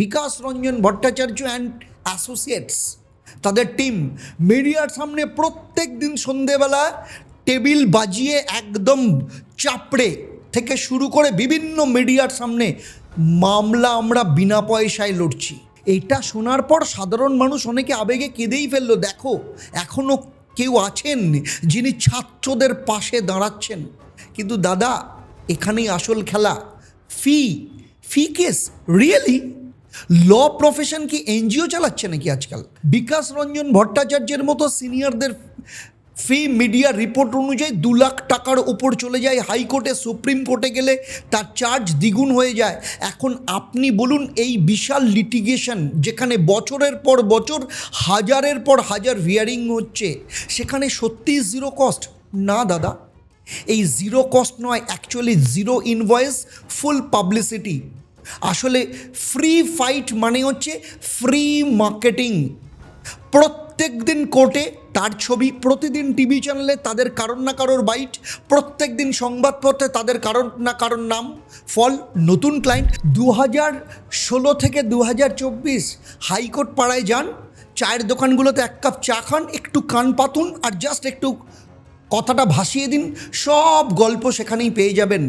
BKash Ranjan Bhattacharya and associates তাদের team মিডিয়ার সামনে প্রত্যেক দিন সন্ধেবেলা টেবিল বাজিয়ে একদম চাপড়ে থেকে শুরু করে বিভিন্ন মিডিয়ার সামনে মামলা আমরা বিনা পয়সায় লড়ছি। এটা শোনার পর সাধারণ মানুষ অনেকে আবেগে কেঁদেই ফেললো। দেখো, এখনও কেউ আছেন যিনি ছাত্রদের পাশে দাঁড়াচ্ছেন। কিন্তু দাদা, এখানেই আসল খেলা। ফি কেস রিয়েলি ল প্রফেশন কি এনজিও চালাচ্ছে নাকি আজকাল? বিকাশ রঞ্জন ভট্টাচার্যের মতো সিনিয়রদের ফি মিডিয়া রিপোর্ট অনুযায়ী 2 লাখ টাকার ওপর চলে যায়। হাইকোর্টে, সুপ্রিম কোর্টে গেলে তার চার্জ দ্বিগুণ হয়ে যায়। এখন আপনি বলুন, এই বিশাল লিটিগেশন যেখানে বছরের পর বছর হাজারের পর হাজার হিয়ারিং হচ্ছে, সেখানে সত্যি জিরো কস্ট? না দাদা, এই জিরো কস্ট নয়, অ্যাকচুয়ালি জিরো ইনভয়েস, ফুল পাবলিসিটি। আসলে ফ্রি ফাইট মানে হচ্ছে ফ্রি মার্কেটিং। প্রত্যেক দিন কোর্টে তার ছবি, প্রতিদিন টিভি চ্যানেলে তাদের কারণ না কারোর বাইট, প্রত্যেক দিন সংবাদপত্রে তাদের কারণ না কারোর নাম। ফল নতুন ক্লায়েন্ট। 2016 থেকে 2024 হাইকোর্ট পাড়ায় যান, চায়ের দোকানগুলোতে 1 কাপ চা খান, একটু কান পাতুন আর জাস্ট একটু কথাটা ভাসিয়ে দিন, সব গল্প সেখানেই পেয়ে যাবেন।